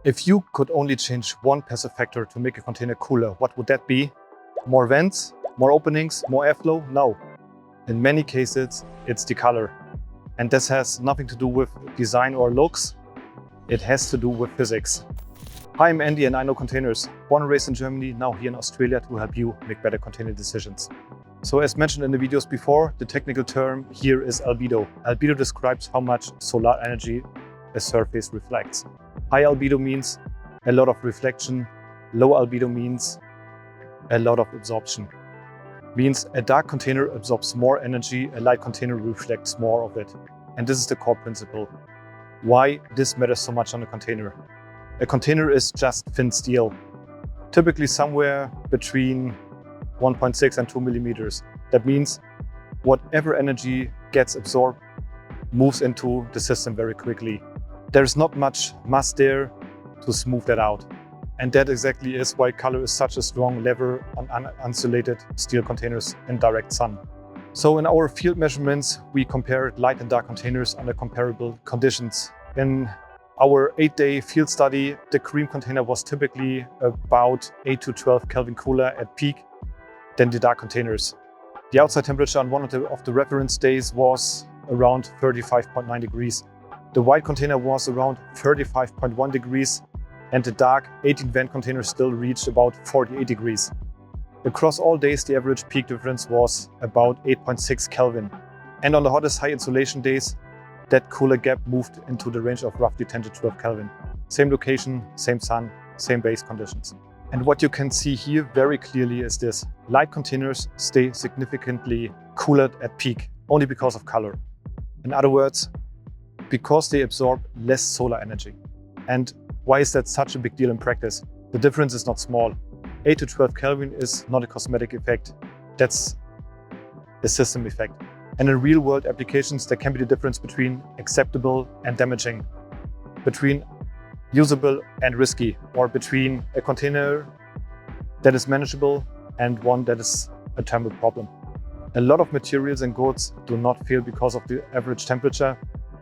If you could only change one passive factor to make a container cooler, what would that be? More vents, more openings, more airflow? No. In many cases, it's the color. And this has nothing to do with design or looks. It has to do with physics. Hi, I'm Andy and I know containers. Born and raised in Germany, now here in Australia to help you make better container decisions. So as mentioned in the videos before, the technical term here is albedo. Albedo describes how much solar energy a surface reflects. High albedo means a lot of reflection. Low albedo means a lot of absorption. Means a dark container absorbs more energy, a light container reflects more of it. And this is the core principle. Why this matters so much on a container. A container is just thin steel, typically somewhere between 1.6 and 2 millimeters. That means whatever energy gets absorbed moves into the system very quickly. There's not much mass there to smooth that out. And that exactly is why color is such a strong lever on uninsulated steel containers in direct sun. So in our field measurements, we compared light and dark containers under comparable conditions. In our 8-day field study, the cream container was typically about 8 to 12 Kelvin cooler at peak than the dark containers. The outside temperature on one of the reference days was around 35.9 degrees. The white container was around 35.1 degrees and the dark 18 vent container still reached about 48 degrees. Across all days, the average peak difference was about 8.6 Kelvin. And on the hottest high insolation days, that cooler gap moved into the range of roughly 10 to 12 Kelvin. Same location, same sun, same base conditions. And what you can see here very clearly is this. Light containers stay significantly cooler at peak, only because of color. In other words, because they absorb less solar energy. And why is that such a big deal in practice? The difference is not small. 8 to 12 Kelvin is not a cosmetic effect. That's a system effect. And in real world applications, there can be the difference between acceptable and damaging, between usable and risky, or between a container that is manageable and one that is a terrible problem. A lot of materials and goods do not fail because of the average temperature.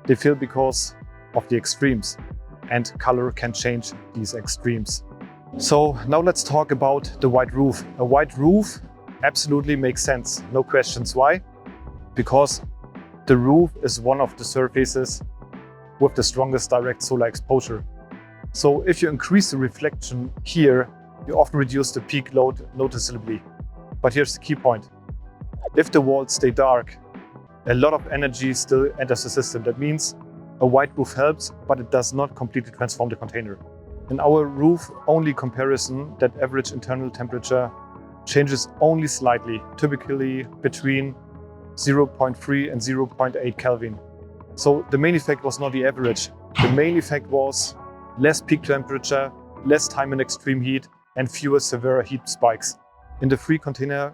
They fail because of the extremes, and color can change these extremes. So now let's talk about the white roof. A white roof absolutely makes sense, no questions. Why? Because the roof is one of the surfaces with the strongest direct solar exposure. So if you increase the reflection here, you often reduce the peak load noticeably. But here's the key point. If the walls stay dark, a lot of energy still enters the system. That means a white roof helps, but it does not completely transform the container. In our roof-only comparison, that average internal temperature changes only slightly, typically between 0.3 and 0.8 Kelvin. So the main effect was not the average. The main effect was less peak temperature, less time in extreme heat, and fewer severe heat spikes. In the free container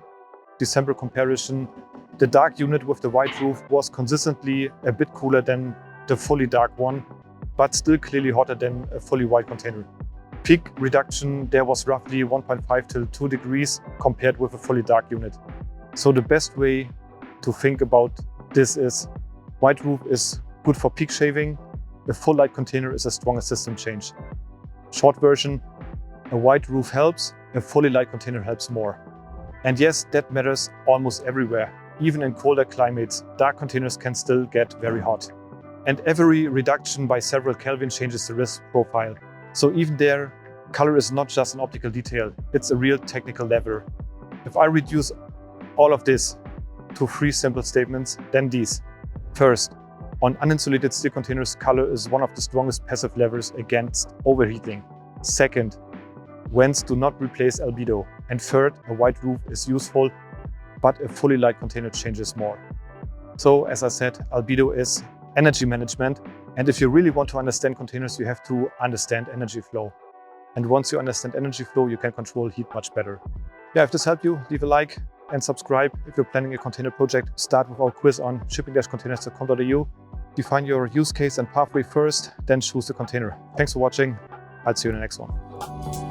December comparison, the dark unit with the white roof was consistently a bit cooler than the fully dark one, but still clearly hotter than a fully white container. Peak reduction there was roughly 1.5 to 2 degrees compared with a fully dark unit. So the best way to think about this is white roof is good for peak shaving. A full light container is a stronger system change. Short version, a white roof helps, a fully light container helps more. And yes, that matters almost everywhere. Even in colder climates, dark containers can still get very hot. And every reduction by several Kelvin changes the risk profile. So even there, color is not just an optical detail, it's a real technical lever. If I reduce all of this to 3 simple statements, then these. First, on uninsulated steel containers, color is one of the strongest passive levers against overheating. Second, vents do not replace albedo. And third, a white roof is useful, but a fully light container changes more. So as I said, albedo is energy management. And if you really want to understand containers, you have to understand energy flow. And once you understand energy flow, you can control heat much better. Yeah, if this helped you, leave a like and subscribe. If you're planning a container project, start with our quiz on shipping-containers.com.au. Define your use case and pathway first, then choose the container. Thanks for watching. I'll see you in the next one.